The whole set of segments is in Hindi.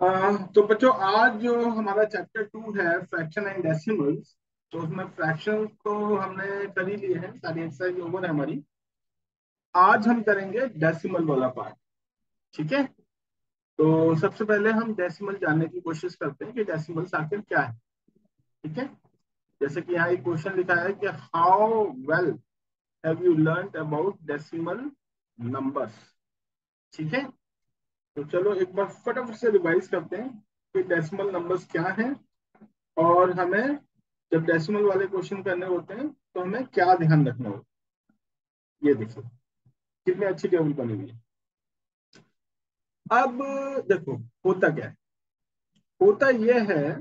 तो बच्चों आज जो हमारा चैप्टर 2 है फ्रैक्शन एंड डेसिमल्स। तो उसमें फ्रैक्शन तो हमने कर ही लिए हैं, सारी एक्सरसाइज ओवर है हमारी। आज हम करेंगे डेसिमल वाला पार्ट। ठीक है। तो सबसे पहले हम डेसिमल जानने की कोशिश करते हैं कि डेसिमल्स आखिर क्या है। ठीक है। जैसे कि यहाँ एक क्वेश्चन लिखा है कि how well have you learned about decimal numbers. ठीक है। तो चलो एक बार फटाफट से रिवाइज करते हैं कि डेसिमल नंबर्स क्या है, और हमें जब डेसिमल वाले क्वेश्चन करने होते हैं तो हमें क्या ध्यान रखना होगा। ये देखिए कितनी अच्छी टेबल बनी हुई है। अब देखो होता क्या है। होता यह है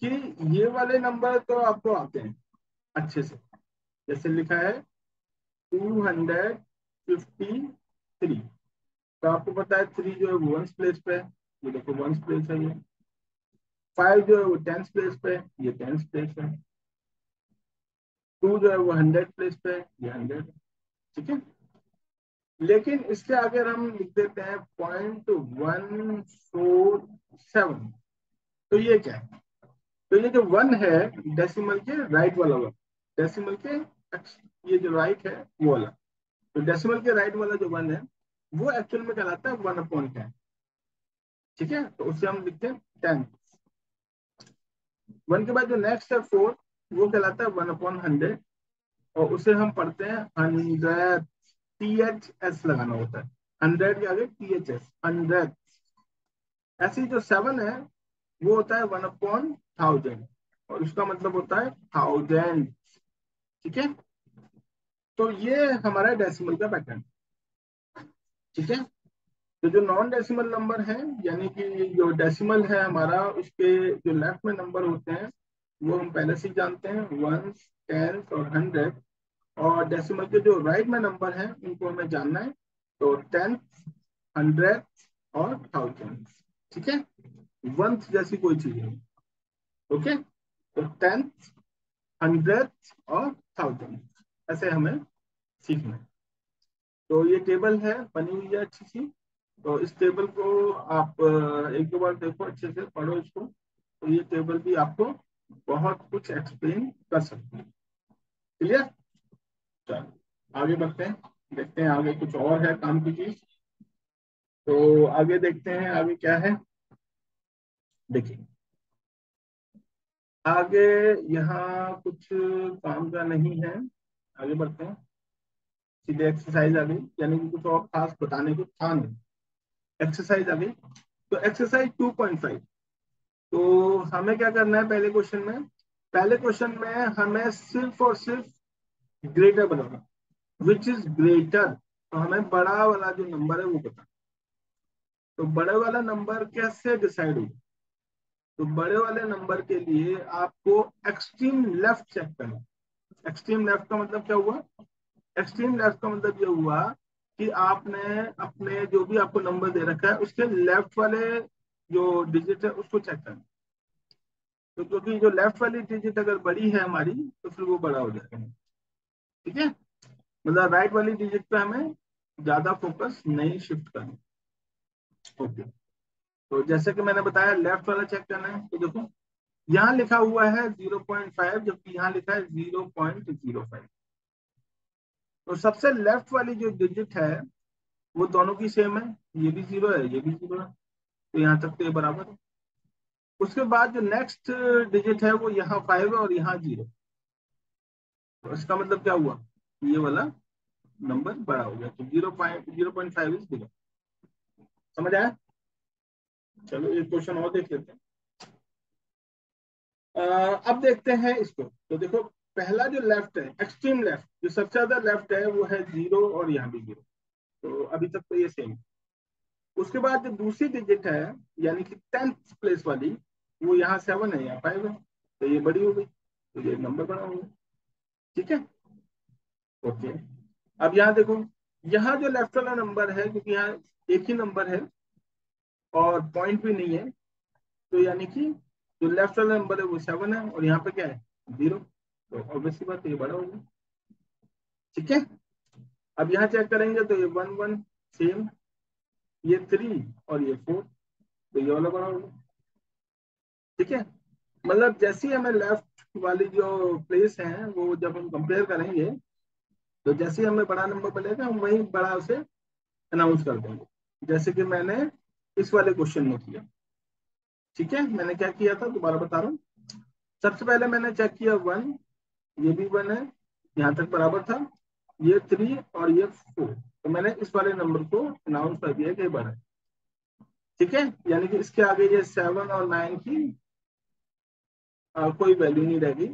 कि ये वाले नंबर तो आपको आते हैं अच्छे से। जैसे लिखा है 253। तो आपको पता है 3 जो है वो वंस प्लेस पे है, ये देखो वंस प्लेस है। ये 5 जो है वो टेंस प्लेस पे है, ये टेंस प्लेस है। 2 जो है वो 100 प्लेस पे है, ये 100। ठीक है। लेकिन इसके आगे हम लिख देते हैं 0.147। तो ये क्या है? तो ये जो वन है डेसिमल के राइट वाला वन, डेसिमल के ये जो राइट है वो वाला। तो डेसिमल के राइट वाला जो वन है वो एक्चुअल में कहलाता है 1/10। ठीक है। तो उससे हम लिखते हैं 10। वन के बाद जो नेक्स्ट है 4, वो कहलाता है 1/100। और उसे हम पढ़ते हैं 100। THS लगाना होता है। 100 के आगे THS, 100। ऐसे ही जो 7 है वो होता है 1/1000, और उसका मतलब होता है 1000। ठीक है। तो ये हमारा डेसिमल का पैटर्न। ठीक है। तो जो नॉन डेसिमल नंबर है, यानी कि जो डेसिमल है हमारा, उसके जो लेफ्ट में नंबर होते हैं वो हम पहले से ही जानते हैं, वंस, टेंस और 100। और डेसिमल के जो राइट में नंबर हैं उनको हमें जानना है। तो टेंथ, 100 और 1000। ठीक है। वंथ जैसी कोई चीज नहीं। ओके। तो 10th, 100 और 1000 ऐसे हमें सीखना है। तो ये टेबल है, बनी हुई है अच्छी सी। तो इस टेबल को आप एक दो बार देखो, अच्छे से पढ़ो इसको। तो ये टेबल भी आपको बहुत कुछ एक्सप्लेन कर सकती है। क्लियर? चलो आगे बढ़ते हैं, देखते हैं आगे कुछ और है काम की चीज। तो आगे देखते हैं आगे क्या है। देखिए आगे यहाँ कुछ काम का नहीं है। आगे बढ़ते हैं, सीधे एक्सरसाइज आ गई, यानी कि कुछ और खास बताने को था नहीं। एक्सरसाइज आ गई। तो एक्सरसाइज 2.5। तो हमें क्या करना है पहले क्वेश्चन में? पहले क्वेश्चन में हमें सिर्फ और सिर्फ greater banana, which is greater. तो हमें बड़ा वाला जो नंबर है वो पता। तो बड़े वाला नंबर कैसे डिसाइड होगा? तो बड़े वाले नंबर के लिए आपको एक्सट्रीम लेफ्ट चेक करना। एक्सट्रीम लेफ्ट का मतलब क्या हुआ? एक्सट्रीम लेफ्ट का मतलब ये हुआ कि आपने अपने जो भी आपको नंबर दे रखा है उसके लेफ्ट वाले जो डिजिट है उसको चेक करना। तो क्योंकि जो लेफ्ट वाली डिजिट अगर बड़ी है हमारी तो फिर वो बड़ा हो जाएगा। ठीक है। मतलब राइट वाली डिजिट पे हमें ज्यादा फोकस नहीं शिफ्ट करना। ओके। तो जैसे कि मैंने बताया लेफ्ट वाला चेक करना है। तो देखो यहाँ लिखा हुआ है 0.5, जबकि यहाँ लिखा है 0.05। तो सबसे लेफ्ट वाली जो डिजिट है वो दोनों की सेम है। ये भी जीरो है, ये भी जीरो है। तो यहाँ तक तो ये बराबर है। उसके बाद जो नेक्स्ट डिजिट है वो यहाँ 5 है और यहाँ 0। तो इसका मतलब क्या हुआ? ये वाला नंबर बड़ा हो गया। तो 0.5 इज बिगर। समझ आया? चलो एक क्वेश्चन और देख लेते हैं। अब देखते हैं इसको। तो देखो पहला जो लेफ्ट है, एक्सट्रीम लेफ्ट, जो सबसे ज्यादा लेफ्ट है वो है 0, और यहाँ भी 0। तो अभी तक तो ये सेम है। उसके बाद जो दूसरी डिजिट है, यानी कि 10th प्लेस वाली, वो यहाँ 7 है, यहाँ 5 है। तो ये बड़ी हो गई, तो ये नंबर बड़ा हो गया। ठीक है। ओके। अब यहाँ देखो, यहाँ जो लेफ्ट वाला नंबर है, क्योंकि यहाँ एक ही नंबर है और पॉइंट भी नहीं है, तो यानी कि जो लेफ्ट वाला नंबर है वो 7 है, और यहाँ पे क्या है? 0। तो ऑब्वियसली बात है, ये बड़ा होगा। ठीक है। अब यहाँ चेक करेंगे तो ये 1 1 सेम, ये 3 और ये 4। तो ये वाला बड़ा होगा। ठीक है, मतलब जैसे ही हमें लेफ्ट वाली जो प्लेस है वो जब हम कंपेयर करेंगे, तो जैसे ही हमें बड़ा नंबर मिलेगा हम वही बड़ा उसे अनाउंस कर देंगे, जैसे कि मैंने इस वाले क्वेश्चन में किया। ठीक है, मैंने क्या किया था दोबारा बता रहा हूँ। सबसे पहले मैंने चेक किया 1, ये भी 1 है, यहाँ तक बराबर था, ये 3 और ये 4, तो मैंने इस वाले नंबर को अनाउंस कर दिया कि बड़ा है। ठीक है, यानी कि इसके आगे ये 7 और 9 की कोई वैल्यू नहीं रहेगी,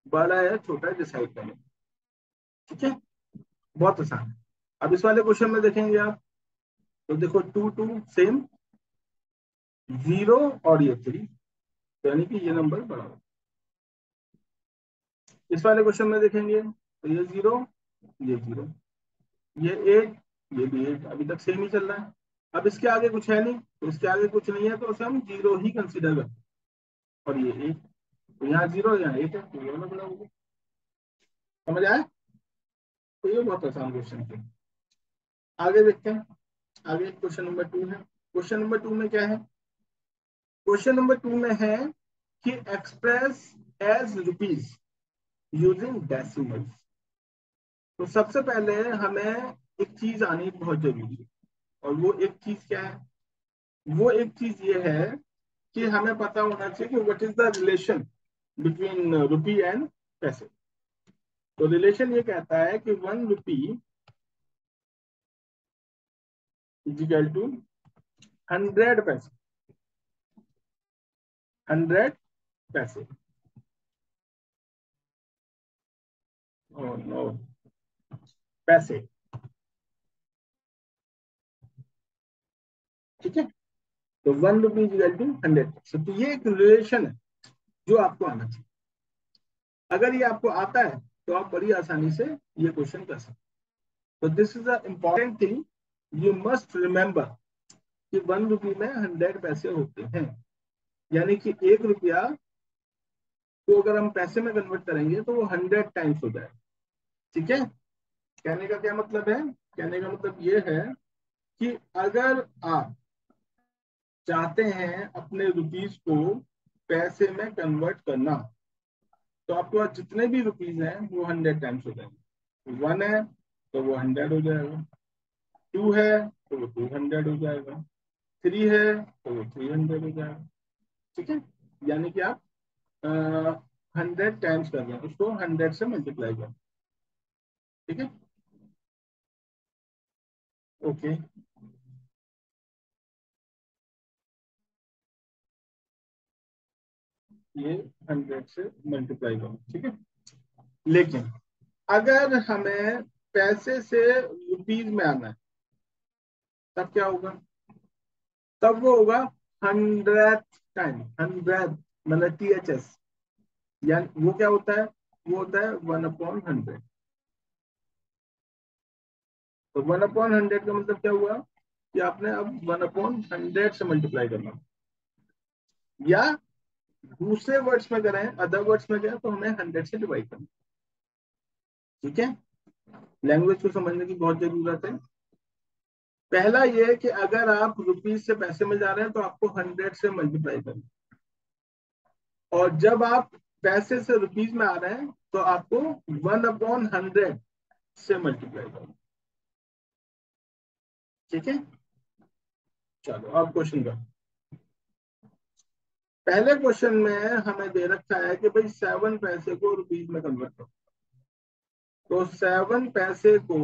बड़ा है छोटा है डिसाइड करें। ठीक है, बहुत आसान है। अब इस वाले क्वेश्चन में देखेंगे आप, तो देखो 2 2 सेम, 0 और ये 3, तो यानी कि ये नंबर बड़ा होगा। इस वाले क्वेश्चन में देखेंगे तो ये 0, ये 0, ये 8, ये भी 8, अभी तक सेम ही चल रहा है। अब इसके आगे कुछ है नहीं, तो इसके आगे कुछ नहीं है तो उसे हम 0 ही कंसीडर करते हैं, और ये 8, तो यहाँ 0 यहाँ 8 है, तो ये वाला बड़ा होगा। समझ आया? तो ये बहुत आसान क्वेश्चन है। आगे देखते हैं। आगे क्वेश्चन नंबर 2 है। क्वेश्चन नंबर 2 में क्या है? क्वेश्चन नंबर 2 में है कि express as rupees using decimals. तो सबसे पहले हमें एक चीज आनी बहुत जरूरी है, और वो एक चीज क्या है? वो एक चीज ये है कि हमें पता होना चाहिए कि what is the relation between rupee and पैसे। तो रिलेशन ये कहता है कि 1 रुपी इज इक्वल टू 100 पैसे। 100 पैसे। oh, no, पैसे। ठीक है, तो 1 रुपी इज इक्वल टू 100 पैसे। तो ये एक रिलेशन है जो आपको आना चाहिए। अगर ये आपको आता है तो आप बड़ी आसानी से ये क्वेश्चन कर सकते हैं। तो this is a important thing, you must remember कि 1 रुपी में 100 पैसे होते हैं, यानी कि 1 रुपया को अगर हम पैसे में कन्वर्ट करेंगे तो वो 100 टाइम्स हो जाएगा। ठीक है, कहने का क्या मतलब है? कहने का मतलब ये है कि अगर आप चाहते हैं अपने रुपीज को पैसे में कन्वर्ट करना, तो आपके पास जितने भी रुपीज हैं वो 100 टाइम्स हो जाएंगे। 1 है तो वो 100 हो जाएगा, 2 है तो वो 200 हो जाएगा, 3 है तो वो 300 हो जाएगा। ठीक है, यानी कि आप 100 टाइम्स कर रहे हैं, उसको 100 से मल्टीप्लाई करें। ठीक है, ओके। ये 100 से मल्टीप्लाई करो। ठीक है, लेकिन अगर हमें पैसे से रुपीज में आना है, तब क्या होगा? तब वो होगा 100th टाइम। 100 मतलब THS, यानी वो क्या होता है? वो होता है 1/100। तो 1/100 का मतलब क्या हुआ कि आपने अब 1/100 से मल्टीप्लाई करना, या दूसरे वर्ड्स में करें, अदर वर्ड्स में करें तो हमें 100 से डिवाइड करना। ठीक है, लैंग्वेज को समझने की बहुत जरूरत है। पहला ये है कि अगर आप रुपीज से पैसे में जा रहे हैं तो आपको 100 से मल्टीप्लाई करना, और जब आप पैसे से रुपीज में आ रहे हैं तो आपको 1/100 से मल्टीप्लाई करना। ठीक है, चलो अब क्वेश्चन का। पहले क्वेश्चन में हमें दे रखा है कि भाई 7 पैसे को रुपीज में कन्वर्ट करो। तो 7 पैसे को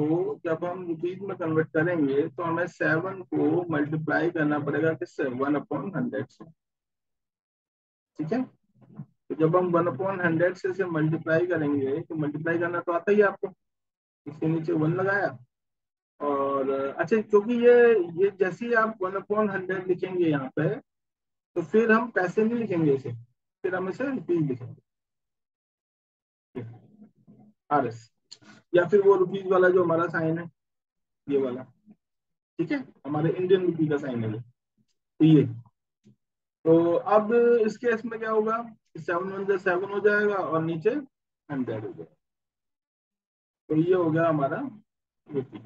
जब हम रुपीज में कन्वर्ट करेंगे तो हमें 7 को मल्टीप्लाई करना पड़ेगा किससे? 1/100 से। ठीक है, तो जब हम 1/100 से मल्टीप्लाई करेंगे, तो मल्टीप्लाई करना तो आता ही है आपको, इसके नीचे 1 लगाया। और अच्छा, क्योंकि ये जैसे ही आप 1/100 लिखेंगे यहाँ पे, तो फिर हम पैसे नहीं लिखेंगे इसे, फिर हम इसे रुपीज लिखेंगे, RS, या फिर वो रुपीज वाला जो हमारा साइन है, ये वाला। ठीक है, हमारे इंडियन रुपी का साइन है ये। तो ये, तो अब इस केस में क्या होगा? 7 हो जाएगा और नीचे 100 हो जाएगा। तो ये हो गया हमारा रुपी।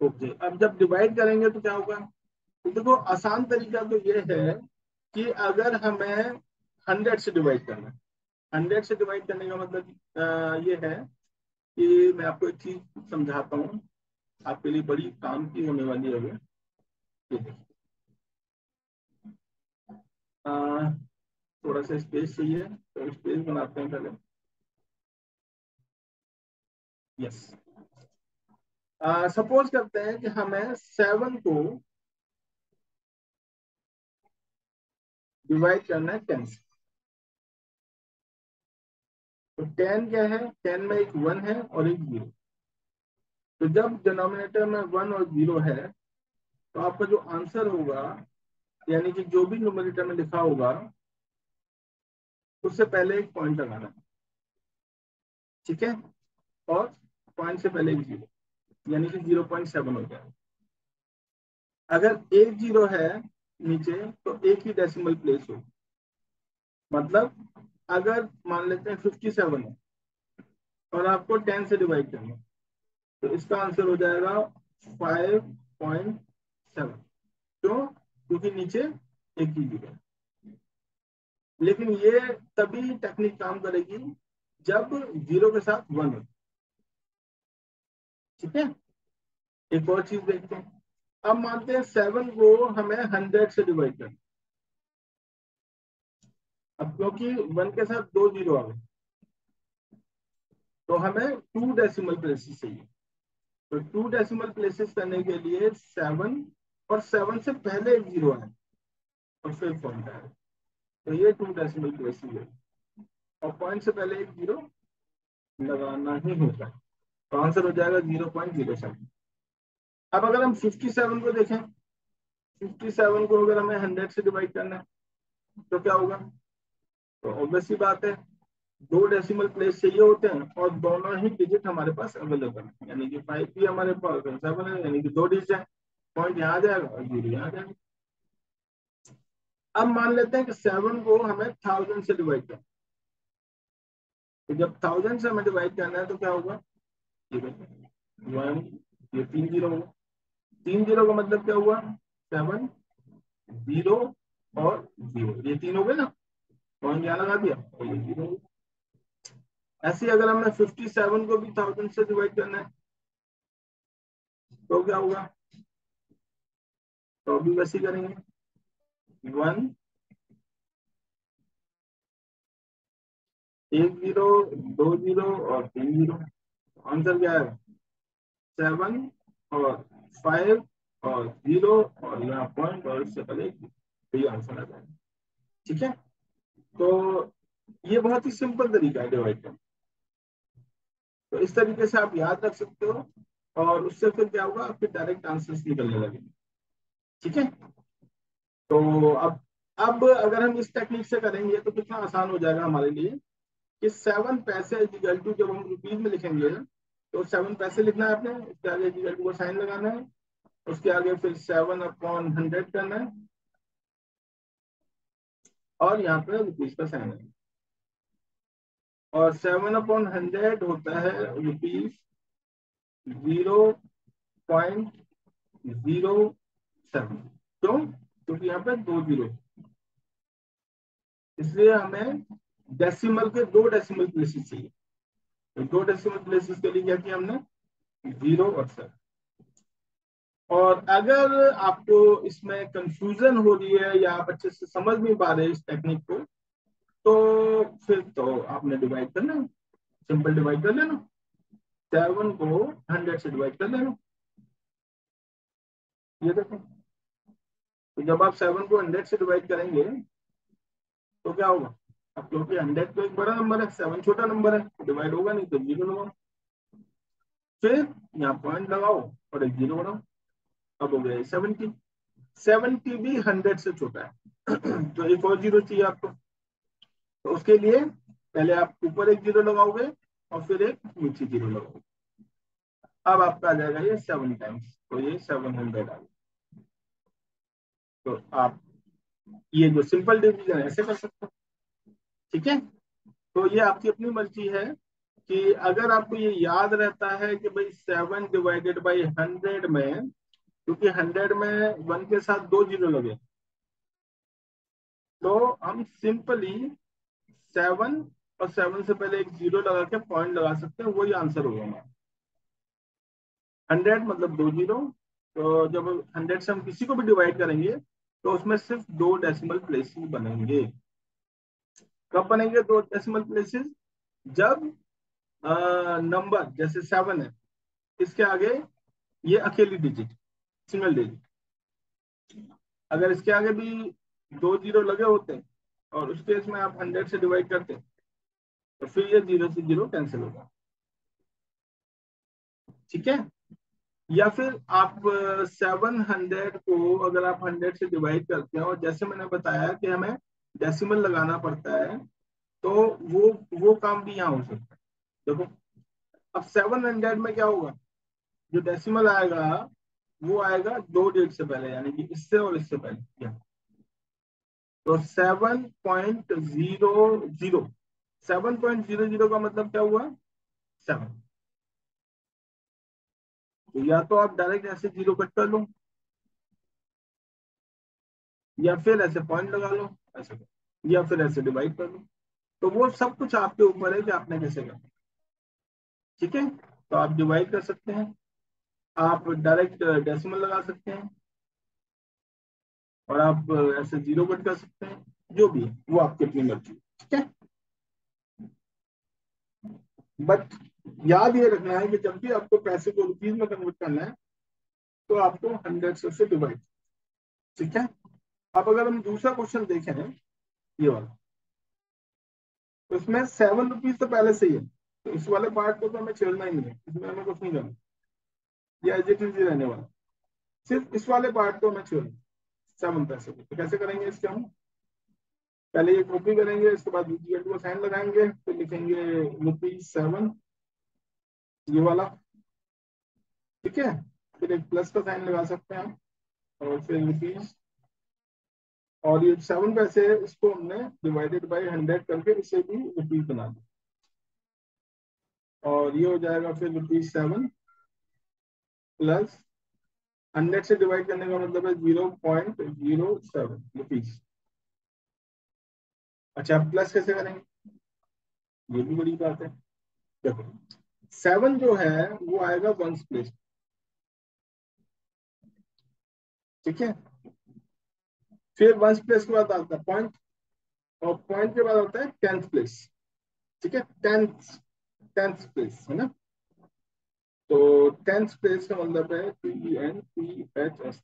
ओके, अब जब डिवाइड करेंगे तो क्या होगा? तो देखो आसान तरीका तो ये है कि अगर हमें 100 से डिवाइड करना है, 100 से डिवाइड करने का मतलब ये है कि मैं आपको एक चीज समझाता हूँ, आपके लिए बड़ी काम की होने वाली है वो। ये देखिए, थोड़ा सा स्पेस चाहिए तो स्पेस बनाते हैं पहले। यस, सपोज करते हैं कि हमें 7 को डिवाइड करना है 10 से। तो 10 क्या है, 10 में एक 1 है और एक 0। तो जब डिनोमिनेटर में 1 और 0 है तो आपका जो आंसर होगा, यानी कि जो भी न्यूमरेटर में लिखा होगा उससे पहले एक पॉइंट लगाना है, ठीक है। और पॉइंट से पहले एक 0, यानी कि 0.7 हो गया। अगर एक 0 है नीचे तो एक ही डेसिमल प्लेस हो, मतलब अगर मान लेते हैं 57 है और आपको 10 से डिवाइड करना है, तो इसका आंसर हो जाएगा 5.7। क्यों? क्योंकि नीचे एक ही 0 है। लेकिन ये तभी टेक्निक काम करेगी जब 0 के साथ 1 हो, ठीक है। एक और चीज देखते हैं। अब मानते हैं 7 को हमें 100 से डिवाइड करना। अब क्योंकि 1 के साथ 2 0 आ गए तो हमें 2 डेसिमल प्लेसेस चाहिए। तो 2 डेसिमल प्लेसेस करने के लिए 7 और 7 से पहले एक 0 है और फिर पॉइंट है, तो ये 2 डेसिमल प्लेसेस है और पॉइंट से पहले एक 0 लगाना ही होगा। तो आंसर हो जाएगा 0.07। अब अगर हम 57 को देखें, 57 को अगर हमें 100 से डिवाइड करना है तो क्या होगा? तो ऑब्वियस सी बात है, 2 डेसिमल प्लेस चाहिए होते हैं और दोनों ही डिजिट हमारे पास अवेलेबल है, यानी कि 5 भी हमारे पास 7 है, यानी कि 2 डिजिट है। पॉइंट यहाँ आ जाएगा और 0 यहाँ आ जाएगा। अब मान लेते हैं कि 7 को हमें 1000 से डिवाइड करना। तो जब 1000 से हमें डिवाइड करना है तो क्या होगा? ये देखो 1, ये 3 0 होगा। 3 0 का मतलब क्या हुआ? 7 0 और 0, ये 3 हो गए ना। पॉइंट यहाँ लगा दिया और ये 0 हो गया। ऐसे ही अगर हमें 57 को भी 1000 से डिवाइड करना है तो क्या होगा? तो भी वैसे ही करेंगे, 1 एक 0 2 0 और 3 0। आंसर क्या है? 7 और 5 और 0 और यहाँ पॉइंट और इससे पहले तो ये आंसर आ जाएगा, ठीक है। तो ये बहुत ही सिंपल तरीका है डिवाइड करना। तो इस तरीके से आप याद रख सकते हो और उससे फिर क्या होगा, आपके डायरेक्ट आंसर्स निकलने लगेंगे, ठीक है। तो अब अगर हम इस टेक्निक से करेंगे तो कितना आसान हो जाएगा हमारे लिए कि 7 पैसे इक्वल टू, जब हम रुपीज में लिखेंगे तो 7 पैसे लिखना है आपने, उसके आगे इक्वल टू का साइन लगाना है, उसके आगे फिर 7/100 करना है और यहाँ पे रुपीज का साइन है। और 7/100 होता है ₹0.07। क्यों? क्योंकि यहाँ पे 2 0, इसलिए हमें डेसिमल के 2 डेसिमल प्लेसेस चाहिए। तो 2 डेसिमल प्लेसेस के लिए क्या किया हमने? 0 और 7। और अगर आपको इसमें कंफ्यूजन हो रही है या आप अच्छे से समझ नहीं पा रहे इस टेक्निक को, तो फिर तो आपने डिवाइड करना है, सिंपल डिवाइड कर लेना। 7 को 100 से डिवाइड कर लेना। ये देखो, तो जब आप 7 को 100 से डिवाइड करेंगे तो क्या होगा? अब क्योंकि 100 तो एक बड़ा नंबर है, 7 छोटा नंबर है, डिवाइड होगा नहीं तो 0 लगाओ, फिर यहाँ पॉइंट लगाओ और एक 0 बनाओ। अब हो गया 70। 70 भी 100 से छोटा है तो एक और 0 चाहिए आपको। तो उसके लिए पहले आप ऊपर एक 0 लगाओगे और फिर एक नीचे 0 लगाओगे। अब आपका आ जाएगा ये 7 टाइम्स, तो ये 700 आ गया। तो आप ये जो सिंपल डिवीजन है ऐसे कर सकते हो, ठीक है। तो ये आपकी अपनी मर्जी है कि अगर आपको ये याद रहता है कि भाई 7 डिवाइडेड बाई 100 में क्योंकि 100 में 1 के साथ 2 जीरो लगे, तो हम सिंपली 7 और 7 से पहले एक जीरो लगा के पॉइंट लगा सकते हैं, वही आंसर होगा हमारा। 100 मतलब 2 जीरो। तो जब 100 से हम किसी को भी डिवाइड करेंगे तो उसमें सिर्फ 2 डेसिमल प्लेसेस बनेंगे। कब बनेंगे 2 डेसिमल प्लेसेस? जब नंबर जैसे 7 है, इसके आगे ये अकेली डिजिट, सिंगल डिजिट, अगर इसके आगे भी 2 जीरो लगे होते हैं और उस केस में आप 100 से डिवाइड करते हैं, तो फिर ये जीरो से जीरो कैंसिल होगा। ठीक है। या फिर आप 700 को अगर आप 100 से डिवाइड करते हैं, और जैसे मैंने बताया कि हमें डेसिमल लगाना पड़ता है, तो वो काम भी यहाँ हो सकता है। देखो, अब 700 में क्या होगा, जो डेसिमल आएगा वो आएगा 2 डिजिट से पहले, यानी कि इससे और इससे पहले। तो 7.00, 7.00 का मतलब क्या हुआ? 7। तो या तो आप डायरेक्ट ऐसे जीरो कट कर लो, या फिर ऐसे पॉइंट लगा लो, ऐसे करो, या फिर ऐसे डिवाइड कर लो। तो वो सब कुछ आपके ऊपर है कि आपने कैसे करना। ठीक है। तो आप डिवाइड कर सकते हैं, आप डायरेक्ट डेसिमल लगा सकते हैं, और आप ऐसे जीरो कट कर सकते हैं, जो भी है वो आपकी अपनी मर्जी। ठीक है। बट याद ये रखना है कि जब भी आपको पैसे को रुपीज में कन्वर्ट करना है, तो आपको 100 से डिवाइड। ठीक है। अब अगर हम दूसरा क्वेश्चन देखें, ये वाला, तो इसमें 7 रुपीज तो पहले से ही है, तो इस वाले पार्ट को तो हमें छेड़ना ही नहीं है, इसमें हमें कुछ नहीं करना, ये एज इट इज ही रहने वाला। सिर्फ इस वाले पार्ट को हमें छेड़ना, 7 पैसे को। तो कैसे करेंगे इसके हम? पहले ये कॉपी करेंगे, इसके बाद दूसरी को साइन लगाएंगे, फिर लिखेंगे ₹7, ये वाला। ठीक है। फिर एक प्लस का साइन लगा सकते हैं हम, और फिर रुपीज, और ये 7 पैसे है, इसको हमने डिवाइडेड बाई 100 करके इसे भी रुपीज बना दिया, और ये हो जाएगा फिर ₹7 प्लस 100 से डिवाइड करने का मतलब है 0.07 रुपीज। अच्छा, प्लस कैसे करेंगे, ये भी बड़ी बात है। देखो, 7 जो है वो आएगा वंस प्लेस। ठीक है। फिर वंस प्लेस के बाद आता है पॉइंट, और पॉइंट के बाद आता है 10th प्लेस। ठीक है। टेंथ, 10th प्लेस है ना। तो 10th प्लेस का मतलब है TENTH,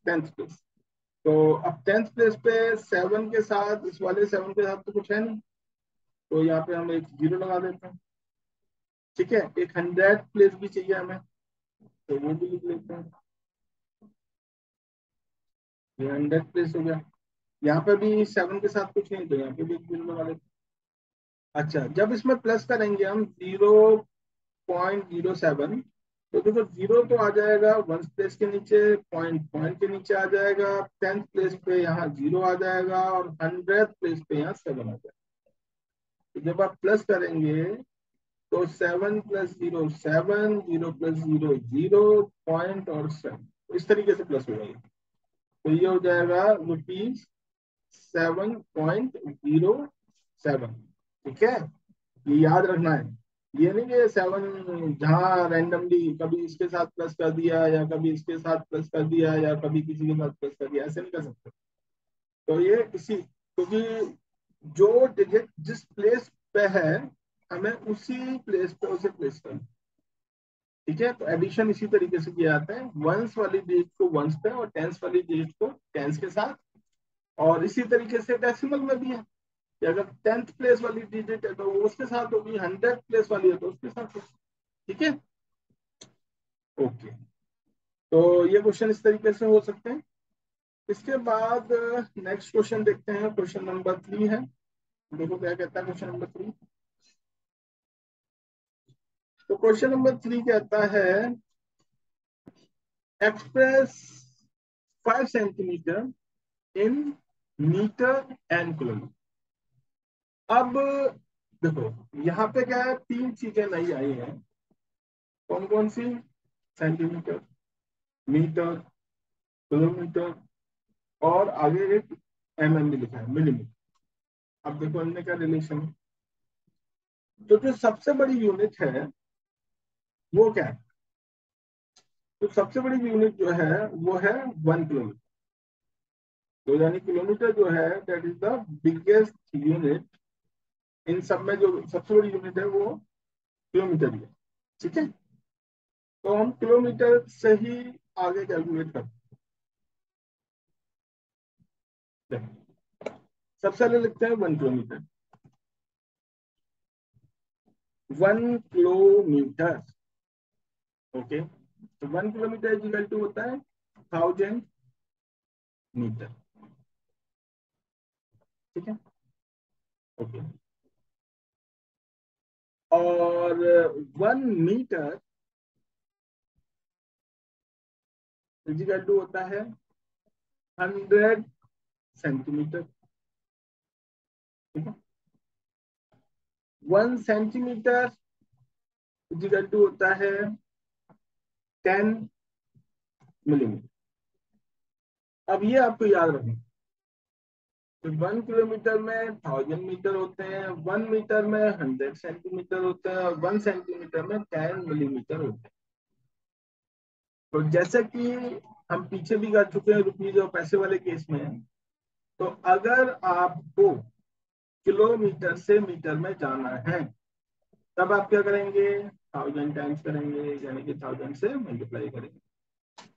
10th प्लेस। तो अब 10th प्लेस पे 7 के साथ, इस वाले 7 के साथ तो कुछ है नहीं, तो यहाँ पे हम एक जीरो लगा देते हैं। ठीक है। एक 100 प्लेस भी चाहिए हमें, तो वो भी लिख लेते हैं, ये 100 प्लेस हो गया। यहाँ पे भी 7 के साथ कुछ नहीं, तो यहाँ पे भी एक जीरो लगा लेते हैं। अच्छा, जब इसमें प्लस करेंगे हम 0.07, तो देखो जीरो तो आ जाएगा वन प्लेस के नीचे, पॉइंट पॉइंट के नीचे आ जाएगा, 10th प्लेस पे यहाँ जीरो आ जाएगा, और 100th प्लेस पे यहाँ 7 आ जाएगा। तो जब आप प्लस करेंगे, तो 7 + 0 7, 0 + 0 0, पॉइंट और 7, इस तरीके से प्लस हो जाएगा। तो ये हो जाएगा ₹7.07। ठीक है। ये याद रखना है, ये नहीं कि 7 जहाँ रैंडमली कभी इसके साथ प्लस कर दिया, या कभी इसके साथ प्लस कर दिया, या कभी किसी के साथ प्लस कर दिया, ऐसे नहीं कर सकते। तो ये इसी, क्योंकि जो डिजिट जिस प्लेस पे है, हमें उसी प्लेस पे उसे प्लेस करना। ठीक है। तो एडिशन इसी तरीके से किया जाता है, वंस वाली डिजिट को वंस पे और टेंस वाली डिजिट को टेंस के साथ। और इसी तरीके से डेसिमल में भी है कि अगर 10th प्लेस वाली डिजिट है तो वो उसके साथ होगी, 100th प्लेस वाली है तो उसके साथ होगी। ठीक है। ओके। तो ये क्वेश्चन इस तरीके से हो सकते हैं। इसके बाद नेक्स्ट क्वेश्चन देखते हैं, क्वेश्चन नंबर 3 है। देखो क्या कहता है क्वेश्चन नंबर 3। तो क्वेश्चन नंबर 3 कहता है, express 5 centimetre in metre and kilometre. अब देखो, यहाँ पे क्या है, 3 चीजें नई आई हैं। कौन कौन सी? सेंटीमीटर, मीटर किलोमीटर, और आगे एक mm भी लिखा है, मिलीमीटर। अब देखो इनमें क्या रिलेशन है। तो जो सबसे बड़ी यूनिट है वो क्या है? तो सबसे बड़ी यूनिट जो है वो है 1 किलोमीटर। तो यानी किलोमीटर जो है that is the biggest unit. इन सब में जो सबसे बड़ी यूनिट है वो किलोमीटर ही है। ठीक है, तो हम किलोमीटर से ही आगे कैलकुलेट करते हैं। सबसे पहले लिखते हैं 1 किलोमीटर। 1 kilometre, okay. तो 1 किलोमीटर इज इक्वल टू होता है 1000 मीटर। ठीक है, ओके। और 1 मीटर इज इक्वल टू होता है 100 सेंटीमीटर। ठीक है, 1 सेंटीमीटर इज इक्वल टू होता है 10 मिलीमीटर। अब ये आपको याद रखना, तो 1 किलोमीटर में 1000 मीटर होते हैं, 1 मीटर में 100 सेंटीमीटर होते हैं, और 1 सेंटीमीटर में 10 मिलीमीटर होते हैं। तो जैसे कि हम पीछे भी कर चुके हैं रुपीज और पैसे वाले केस में, तो अगर आपको किलोमीटर से मीटर में जाना है तब आप क्या करेंगे? 1000 टाइम्स करेंगे, यानी कि 1000 से मल्टीप्लाई करेंगे।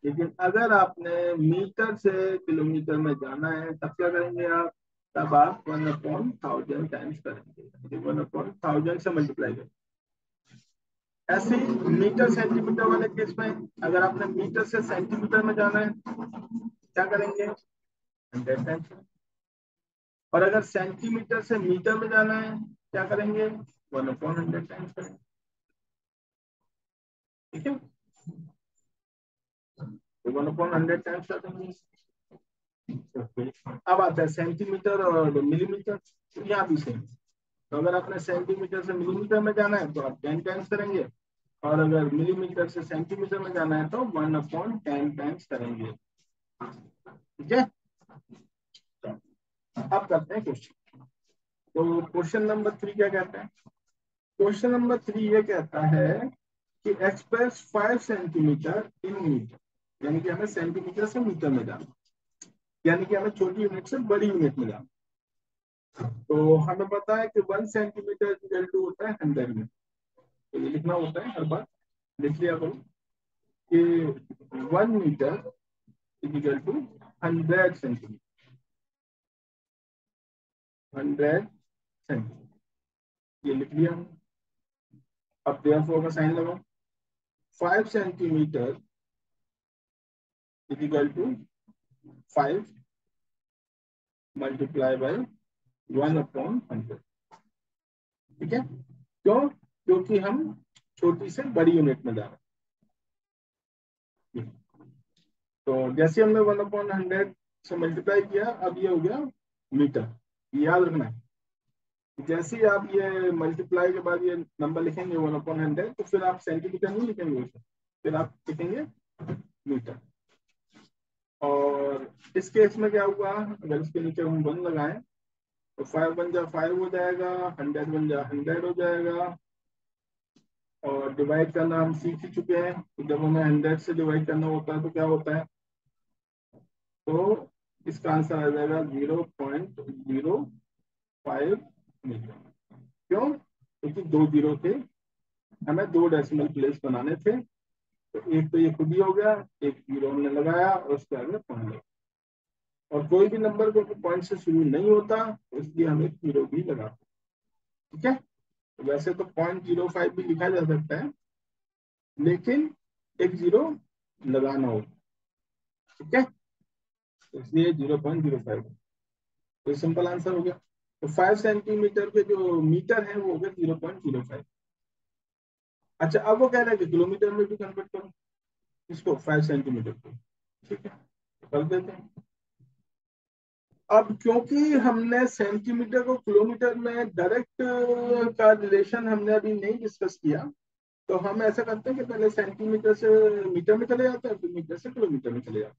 लेकिन अगर आपने मीटर से किलोमीटर में जाना है तब क्या करेंगे आप? तब आप 1/1000 टाइम्स करेंगे, 1/1000 से मल्टीप्लाई करेंगे। ऐसे ही मीटर सेंटीमीटर वाले केस में अगर आपने मीटर से सेंटीमीटर में जाना है क्या करेंगे? 100 टाइम्स। और अगर सेंटीमीटर से मीटर में जाना है क्या करेंगे? 1/100 टाइम्स करेंगे। ठीक है, तो 1/100 टाइम्स कर देंगे। अब आता है सेंटीमीटर और मिलीमीटर, तो यहाँ भी सेम। तो अगर आपने सेंटीमीटर से मिलीमीटर में जाना है तो आप 10 टाइम्स करेंगे, और अगर मिलीमीटर से सेंटीमीटर में जाना है तो 1/10 टाइम्स करेंगे। ठीक है, अब करते हैं क्वेश्चन। तो क्वेश्चन नंबर 3 क्या कहता है? क्वेश्चन नंबर 3 ये कहता है कि एक्सप्रेस 5 सेंटीमीटर इन मीटर, यानी कि हमें सेंटीमीटर से मीटर में जाना, यानी कि हमें छोटी यूनिट से बड़ी यूनिट में जाना। तो हमें पता है कि 1 सेंटीमीटर इक्वल टू होता है 100 मीटर। तो ये लिखना होता है हर बार, लिख लिया करो कि 1 metre equal to 100 centimetre. 100 centimetre, ये लिख लिया हमने। अब देयरफॉर का साइन लगाओ। 5 centimetre equal to 5 multiply by 1/100। ठीक है, क्यों? क्योंकि हम छोटी से बड़ी यूनिट में जा रहे हैं। तो जैसे हमने 1/100 से मल्टीप्लाई किया, अब ये हो गया मीटर। ये याद रखना है, जैसे ही आप ये मल्टीप्लाई के बाद ये नंबर लिखेंगे 1/100, तो फिर आप सेंटीमीटर नहीं लिखेंगे उसे, फिर आप लिखेंगे मीटर। और इस केस में क्या हुआ, अगर इसके नीचे हम 1 लगाएं तो 5 1 जा 5 हो जाएगा, 100 1 जा 100 हो जाएगा। और डिवाइड करना हम सीख ही चुके हैं, तो जब हमें 100 से डिवाइड करना होता है तो क्या होता है? तो इसका आंसर आ जाएगा 0.05 मीटर। क्यों? क्योंकि 2 जीरो थे, हमें 2 डेसिमल प्लेस बनाने थे। तो एक तो ये खुद ही हो गया, एक जीरो हमने लगाया और उसके आगे पॉइंट लगा। और कोई भी नंबर क्योंकि पॉइंट से शुरू नहीं होता, तो इसलिए हम एक जीरो भी लगाते हैं। ठीक है, तो वैसे तो 0.05 भी लिखा जा सकता है, लेकिन एक जीरो लगाना होगा। ठीक है, तो इसलिए 0.05। तो सिंपल आंसर हो गया। तो 5 सेंटीमीटर के जो मीटर है वो हो गया 0.05। अच्छा, अब वो कह रहा है कि किलोमीटर में भी कन्वर्ट करो इसको 5 सेंटीमीटर को। ठीक है, तो कर देते हैं। अब क्योंकि हमने सेंटीमीटर को किलोमीटर में डायरेक्ट का रिलेशन हमने अभी नहीं डिस्कस किया, तो हम ऐसा करते हैं कि पहले सेंटीमीटर से मीटर में चले जाते हैं, फिर मीटर से किलोमीटर में चले जाते हैं।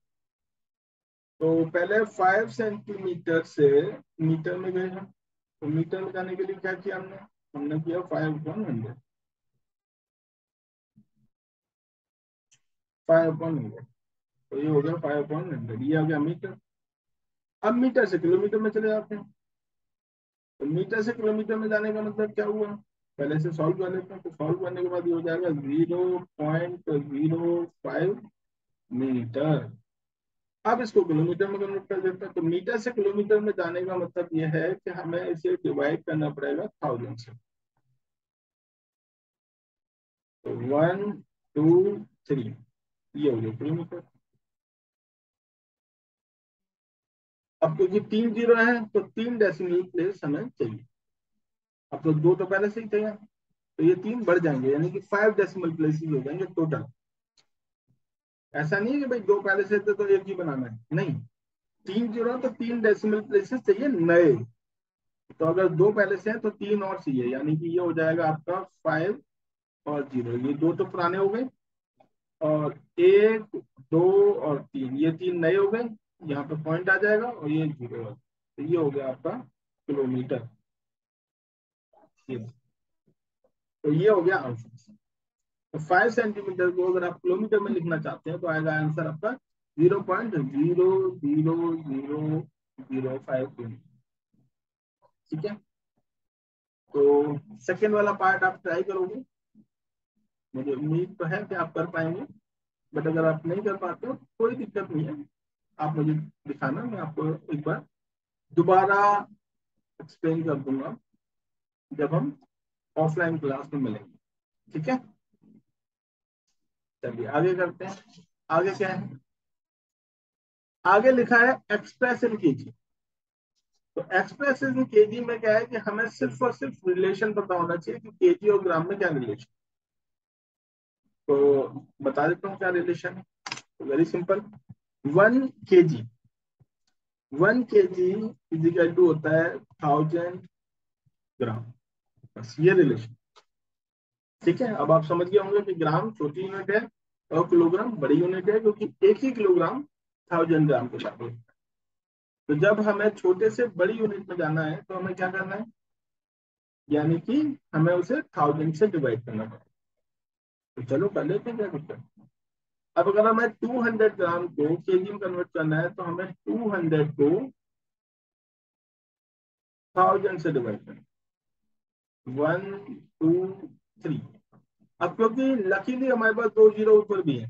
तो पहले 5 सेंटीमीटर से मीटर में गए हम, तो मीटर में जाने के लिए क्या किया हमने, हमने किया 5/100, 5/100, तो ये हो गया 5/100, ये हो गया मीटर। अब मीटर से किलोमीटर में चले जाते हैं, तो मीटर से किलोमीटर में जाने का मतलब क्या हुआ, पहले से सॉल्व कर लेते हैं, तो सॉल्व करने के बाद ये हो जाएगा 0.05 मीटर। अब इसको किलोमीटर में कन्वर्ट कर देते हैं, तो मीटर से किलोमीटर में जाने का मतलब ये है कि हमें इसे डिवाइड करना पड़ेगा 1000 से, तो 1 2 3, ये हो गया किलोमीटर। अब क्योंकि 3 जीरो है तो 3 डेसिमल प्लेस हमें चाहिए, अब तो 2 तो पहले से ही थे, तो ये 3 बढ़ जाएंगे, यानी कि 5 डेसिमल प्लेसेस हो जाएंगे टोटल। ऐसा नहीं है कि भाई 2 पहले से थे तो एक ही बनाना है, नहीं, 3 जीरो तो 3 डेसिमल प्लेसेस चाहिए नए, तो अगर 2 पहले से हैं तो 3 और चाहिए, यानी कि ये हो जाएगा आपका 5 और 0, ये 2 तो पुराने हो गए, और 1 2 और 3, ये 3 नए हो गए, यहाँ पे पॉइंट आ जाएगा और ये 0 है, तो ये हो गया आपका किलोमीटर, तो ये हो गया आंसर। तो 5 सेंटीमीटर को अगर आप किलोमीटर में लिखना चाहते हैं तो आएगा आंसर आपका 0.00005 किलोमीटर, ठीक है। तो सेकेंड वाला पार्ट आप ट्राई करोगे, मुझे उम्मीद तो है कि आप कर पाएंगे, बट अगर आप नहीं कर पाते हो कोई दिक्कत नहीं है, आप मुझे दिखाना, मैं आपको एक बार दोबारा एक्सप्लेन कर दूंगा जब हम ऑफलाइन क्लास में मिलेंगे, ठीक है। चलिए आगे करते हैं, आगे क्या है, आगे लिखा है एक्सप्रेस इन केजी। तो एक्सप्रेस इन केजी में क्या है कि हमें सिर्फ और सिर्फ रिलेशन पता होना चाहिए कि केजी और ग्राम में क्या रिलेशन, तो बता देता हूँ क्या रिलेशन है, तो very simple, 1 kg, 1 kg is equal to होता है 1000 ग्राम, बस ये रिलेशन, ठीक है। अब आप समझ गए होंगे कि ग्राम छोटी यूनिट है और किलोग्राम बड़ी यूनिट है, क्योंकि एक ही किलोग्राम 1000 ग्राम के बराबर है। तो जब हमें छोटे से बड़ी यूनिट में जाना है तो हमें क्या करना है, यानी कि हमें उसे 1000 से डिवाइड करना पड़ेगा, तो चलो कर लेते हैं, क्या दिक्कत है। अब अगर हमें 200 ग्राम को केजी में कन्वर्ट करना है तो हमें 200 को 1000 से डिवाइड करना, 1 2 3। अब क्योंकि लकीली हमारे पास 2 जीरो ऊपर भी है,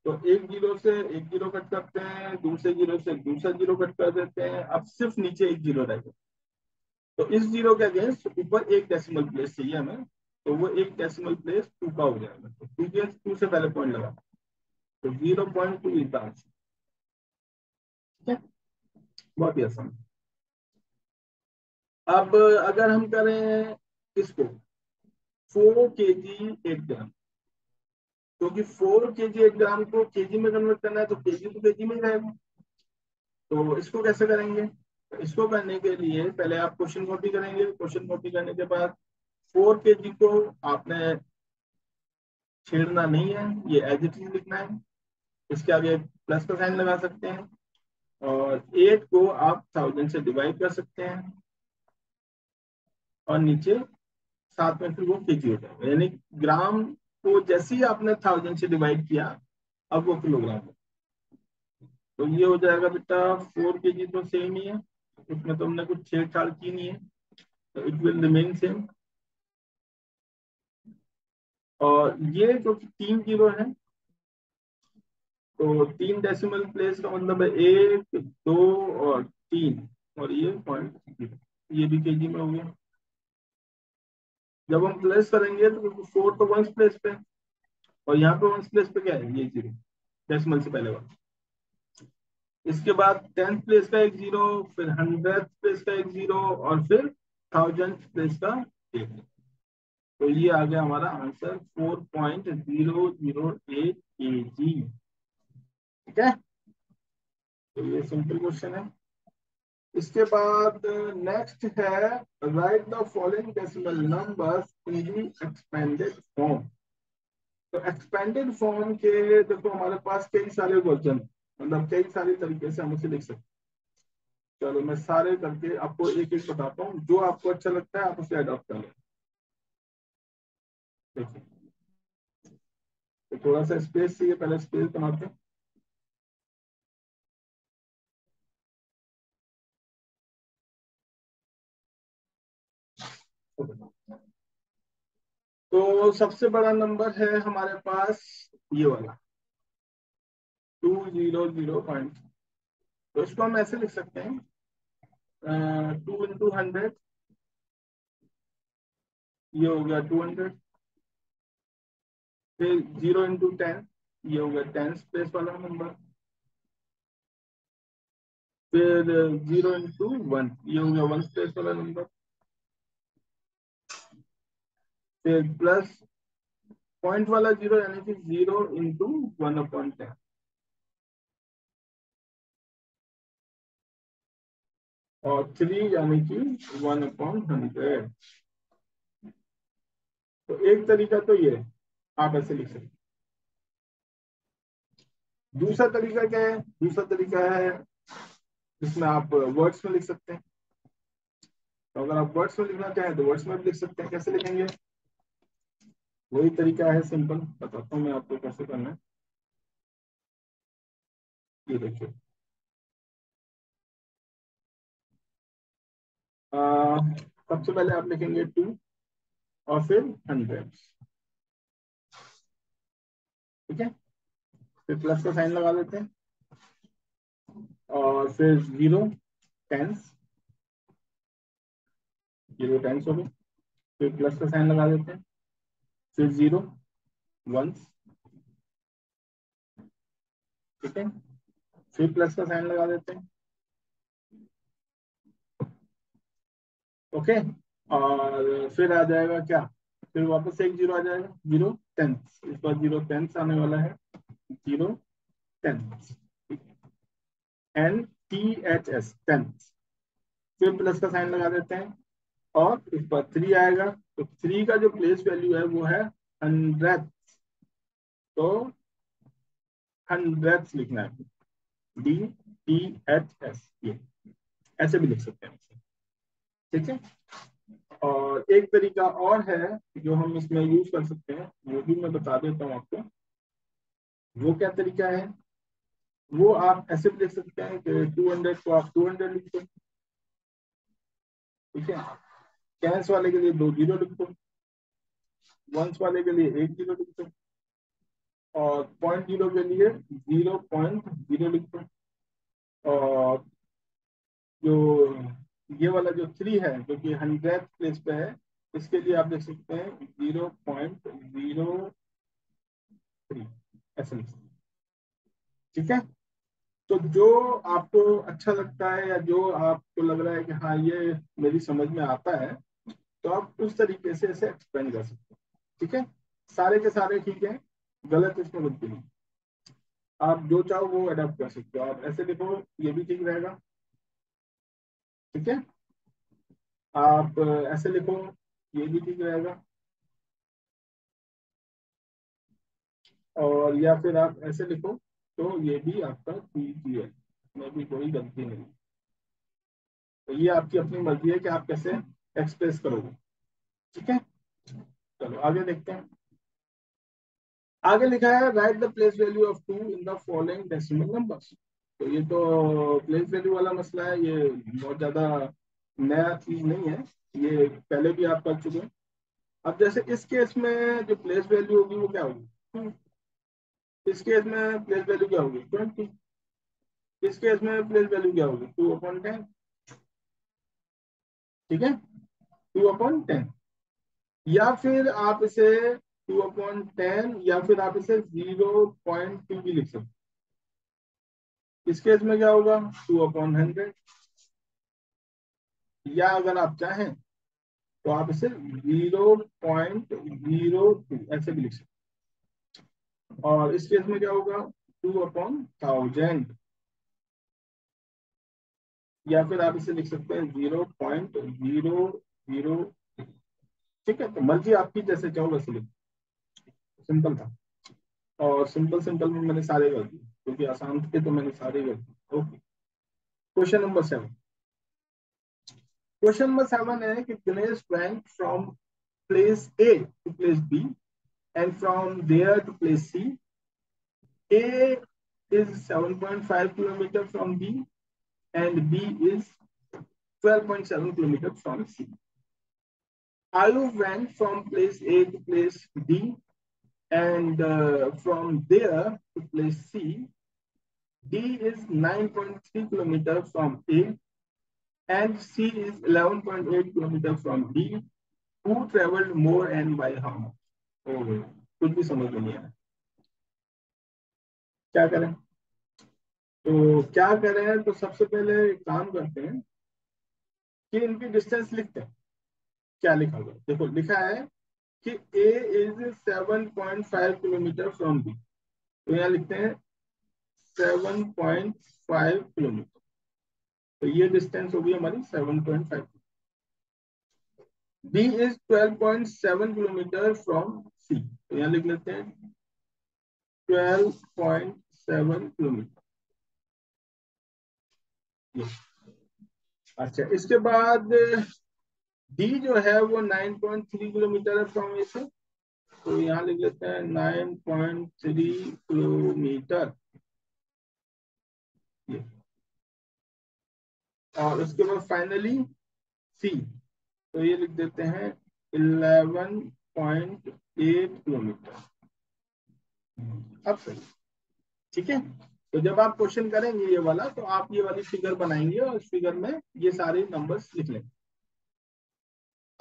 तो एक जीरो से एक जीरो कट करते हैं, दूसरे जीरो से दूसरा जीरो कट कर देते हैं, अब सिर्फ नीचे एक जीरो रह गया, तो इस जीरो के अगेंस्ट ऊपर एक डेसिमल प्लेस चाहिए हमें, तो वो एक डेसिमल प्लेस 2 का हो जाएगा, तो 2 के 2 से पहले पॉइंट लगा, तो 0.2 इज द आंसर, ठीक है, बहुत ही आसान। अब अगर हम करें इसको 4 kg 8 ग्राम, क्योंकि 4 kg 8 ग्राम को केजी में कन्वर्ट करना है तो केजी तो केजी में ही रहेगा, तो इसको कैसे करेंगे, तो इसको करने के लिए पहले आप क्वेश्चन कॉपी करेंगे, क्वेश्चन कॉपी करने के बाद 4 kg को आपने छेड़ना नहीं है, ये एज इट इज लिखना है, इसके आगे प्लस का साइन लगा सकते हैं, और 8 को आप 1000 से डिवाइड कर सकते हैं, और नीचे साथ में फिर वो केजी हो जाएगा, यानी ग्राम को जैसे ही आपने 1000 से डिवाइड किया अब वो किलोग्राम है, तो ये हो जाएगा बेटा 4 kg तो सेम ही है, उसमें तो हमने कुछ छेड़छाड़ की नहीं है, तो इट विल रिमेन सेम। और ये जो 3 जीरो है, तो 3 डेसिमल प्लेस का मतलब है 1 2 और 3, और ये 0.0, ये भी केजी में हो गया। जब हम प्लेस करेंगे तो 4 तो 1 प्लेस पे, और यहाँ पे 1 प्लेस पे क्या है, ये जीरो डेसिमल से पहले वाला, इसके बाद 10th प्लेस का एक जीरो, फिर 100th प्लेस का एक जीरो, और फिर 1000th प्लेस का एक, तो ये आ गया हमारा आंसर 4.008 kg, ठीक है, तो ये सिंपल क्वेश्चन है। इसके बाद नेक्स्ट है right the following decimal numbers in the expanded form. तो एक्सपेंडेड फॉर्म के देखो हमारे पास कई सारे वर्जन, मतलब कई सारे तरीके से हम उसे लिख सकते हैं। चलो मैं सारे करके आपको एक एक बताता हूँ, जो आपको अच्छा लगता है आप उसे अडॉप्ट कर लें। देखिए, तो थोड़ा सा स्पेस चाहिए, पहले स्पेस बनाते हैं। तो सबसे बड़ा नंबर है हमारे पास ये वाला 200 पॉइंट। तो इसको हम ऐसे लिख सकते हैं, 2 into 100, ये हो गया 200। फिर 0 into 10, ये हो गया 10 स्पेस वाला नंबर। फिर 0 into 1, ये हो गया 1 स्पेस वाला नंबर। फिर प्लस पॉइंट वाला 0, यानी कि 0 into 1/10। और 3 यानी कि 1/100। तो एक तरीका तो ये है, आप ऐसे लिख सकते हैं। दूसरा तरीका क्या है? दूसरा तरीका है जिसमें आप वर्ड्स में लिख सकते हैं। तो अगर आप वर्ड्स में लिखना चाहें तो वर्ड्स में भी लिख सकते हैं। कैसे लिखेंगे? वही तरीका है, सिंपल, बताता हूँ मैं आपको कैसे करना है। ये देखिए, सबसे पहले आप लिखेंगे 2 और फिर 100। ठीक है, फिर प्लस का साइन लगा देते हैं और फिर 0 टेंस, 0 टेंस हो गए। फिर प्लस का साइन लगा देते हैं, फिर 0 वंस। ठीक है, फिर प्लस का साइन लगा देते हैं। ओके, और फिर आ जाएगा क्या? फिर वापस एक 0 आ जाएगा, 0 टेंस। इस बार 0 टेंस आने वाला है, 0 टेंस, NTHS, टेंस। फिर प्लस का साइन लगा देते हैं और इस पर 3 आएगा। तो 3 का जो प्लेस वैल्यू है वो है 100। तो 100 लिखना है, DTHS, ये ऐसे भी लिख सकते हैं। ठीक है, और एक तरीका और है जो हम इसमें यूज कर सकते हैं, वो भी मैं बता देता हूँ आपको। वो क्या तरीका है? वो आप ऐसे भी लिख सकते हैं कि 200 को आप 200 लिख दो। ठीक है, टेंस वाले के लिए 2 0 लिख दो, वंस वाले के लिए 1 0 लिख दो, और 0.0 के लिए 0.0 लिख दो। और जो ये वाला जो 3 है, जो कि 100 प्लेस पे है, इसके लिए आप लिख सकते हैं 0.03, ऐसे लिख सकते हैं। ठीक है, तो जो आपको अच्छा लगता है या जो आपको लग रहा है कि हाँ ये मेरी समझ में आता है, तो आप उस तरीके से इसे एक्सप्लेन कर सकते हैं। ठीक है, सारे के सारे ठीक है, गलत इसमें बिल्कुल नहीं। आप जो चाहो वो अडेप्ट कर सकते हो, आप ऐसे लिखो, ये भी ठीक रहेगा। ठीक है, आप ऐसे लिखो, ये भी ठीक रहेगा। और या फिर आप ऐसे लिखो, तो ये भी आपका ठीक ही है, इसमें भी कोई गलती नहीं। तो ये आपकी अपनी मर्जी है कि आप कैसे एक्सप्रेस करोगे। ठीक है, चलो आगे देखते हैं। आगे लिखा है right the place value of 2 in the following decimal numbers. तो ये तो प्लेस वैल्यू वाला मसला है, ये बहुत ज्यादा नया चीज नहीं है, ये पहले भी आप कर चुके हैं। अब जैसे इस केस में जो प्लेस वैल्यू होगी वो क्या होगी? इस केस में प्लेस वैल्यू क्या होगी? 20। इस केस में प्लेस वैल्यू क्या होगी? 2/10। ठीक है, 2/10। या फिर आप इसे 2/10, या फिर आप इसे 0.2 भी लिख सकते हैं। इस केस में क्या होगा? 2/100। या अगर आप चाहें तो आप इसे 0.02 ऐसे भी लिख सकते हैं। और इस केस में क्या होगा? 2/1000। या फिर आप इसे लिख सकते हैं 0.00। ठीक है, तो मर्जी आपकी, जैसे चाहो वैसे लिख। सिंपल था, और सिंपल सिंपल में मैंने सारे कर दिए। क्योंकि आसान थे तो मैंने सारे कर दिए। Okay, question number 7। Question number 7 है कि Dinesh went from place A to place B and from there to place C. A is 7.5 kilometer from B and B is 12.7 kilometer from C. Ayub went from place A to place D and from there to place C. D is 9.3 kilometer from A and C is 11.8 kilometer from D. Who traveled more and by how much? Oh, कुछ भी समझ में नहीं आया, क्या करें? तो क्या करें, तो सबसे पहले काम करते हैं कि इनकी डिस्टेंस लिखते हैं। क्या लिखा हुआ, देखो लिखा है कि A is 7.5 kilometre from B, तो यहाँ लिखते हैं 7.5 किलोमीटर, तो ये डिस्टेंस होगी हमारी 7.5। B is 12.7 kilometre from C, तो यहाँ लिख लेते हैं 12.7 किलोमीटर। अच्छा, इसके बाद D जो है वो 9.3 किलोमीटर है फ्रॉम ए से, तो यहाँ लिख लेते हैं 9.3 किलोमीटर। और उसके बाद फाइनली सी, तो ये लिख देते हैं 11.8 किलोमीटर। अब सही, ठीक है। तो जब आप क्वेश्चन करेंगे ये वाला, तो आप ये वाली फिगर बनाएंगे और इस फिगर में ये सारे नंबर्स लिख लेंगे।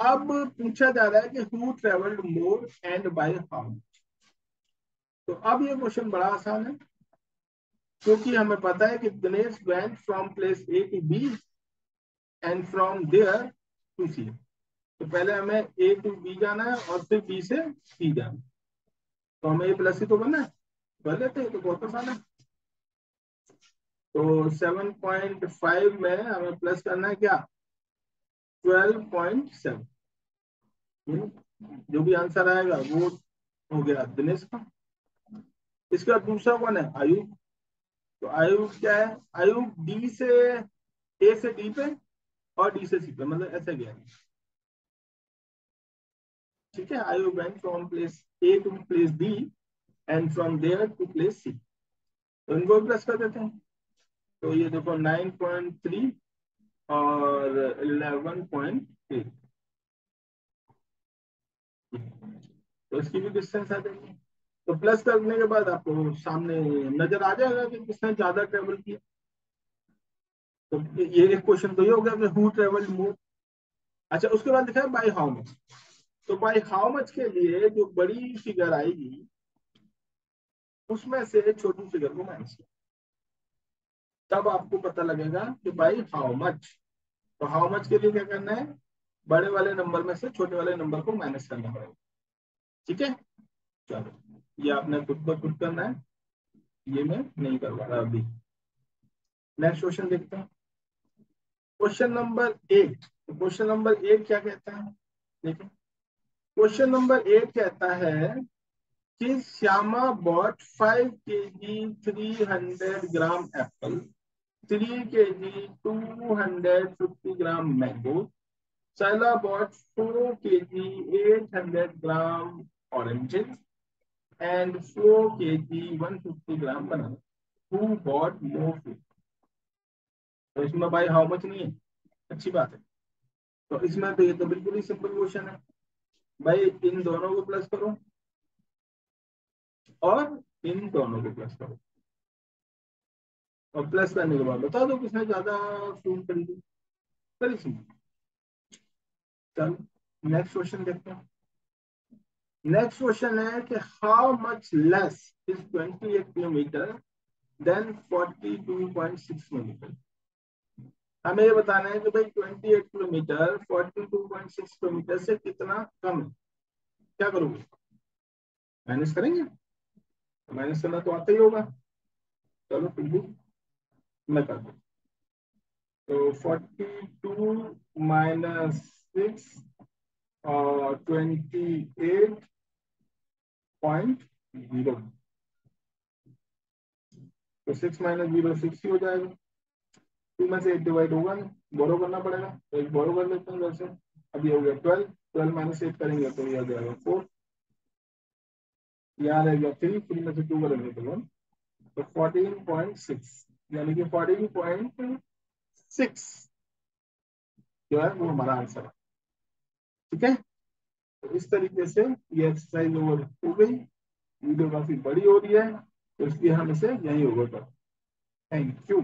अब पूछा जा रहा है कि who travelled more and by how much. तो अब ये क्वेश्चन बड़ा आसान है, क्योंकि हमें पता है कि Dinesh went from place A to B and from there to C. तो पहले हमें ए टू बी जाना है और फिर बी से सी जाना है, तो हमें ए प्लस सी तो करना है, कर लेते हैं, तो बहुत आसान है। तो 7.5 में हमें प्लस करना है क्या, 12.7। जो भी आंसर आएगा वो हो गया दिनेश का। इसके बाद दूसरा कौन है, आयुब। तो आयुब क्या है, आयुब डी से ए से डी पे और डी से सी पे, मतलब ऐसा गया, ठीक है। Ayub went from place A to place D and from there to place C, तो इनको प्लस कर देते हैं। तो ये देखो 9.3 और 11.8, तो इसकी भी डिस्टेंस आ जाएगी। तो प्लस करने के बाद आपको सामने नजर आ जाएगा कि किसने ज्यादा ट्रेवल किया। तो ये एक क्वेश्चन तो ये हो गया कि हु ट्रेवल्ड मोर। अच्छा, उसके बाद लिखा है बाय हाउ मच। तो बाय हाउ मच के लिए जो बड़ी फिगर आएगी उसमें से छोटी फिगर को माइनस किया, तब आपको पता लगेगा कि बाय हाउ मच। तो हाउ मच के लिए क्या करना है, बड़े वाले नंबर में से छोटे वाले नंबर को माइनस करना पड़ेगा, ठीक है। चलो, ये आपने खुद ब खुद करना है, ये मैं नहीं करवा रहा अभी। नेक्स्ट क्वेश्चन देखते हैं, क्वेश्चन नंबर 8। क्वेश्चन नंबर 8 क्या कहता है, देखिए क्वेश्चन नंबर 8 कहता है कि Shyama bought 5 kg 300 gram apple, 3 kg 250 gram mango, Saila bought 4 kg 800 gram oranges and 4 kg 150 gram banana. Who bought more food? तो इसमें भाई हाउ मच नहीं है, अच्छी बात है। तो इसमें तो ये तो बिल्कुल ही सिंपल क्वेश्चन है, भाई इन दोनों को प्लस करो और इन दोनों को प्लस करो, और प्लस करने के बाद बता दो किसने ज्यादा फूड खरीदी। Very simple. चलो नेक्स्ट क्वेश्चन देखते हैं। नेक्स्ट क्वेश्चन है कि how much less is 28 kilometre than 42.6 kilometre. हमें ये बताना है कि भाई 28 किलोमीटर 42.6 किलोमीटर से कितना कम है। क्या करोगे, माइनस करेंगे, माइनस करना तो आता ही होगा। चलो फिर भी मैं कर दूँ, तो 42 माइनस 6 और 28.0, तो 6 माइनस 0 6 ही हो जाएगा। 2 में से 8 डिवाइड होगा नहीं, बोरो करना पड़ेगा, तो एक बोरो कर लेते हैं वैसे। अब ये हो गया 12, 12 माइनस 8 करेंगे तो ये हो जाएगा 4, यहाँ रह गया 3, 3 में से 2 करेंगे तो 1, तो 14.6, यानी कि 14.6 जो है वो हमारा आंसर है। ठीक है, तो इस तरीके से ये एक्सरसाइज ओवर हो गई। वीडियो काफी बड़ी हो रही है, तो इसलिए हम इसे यही ओवर करते हैं। Thank you.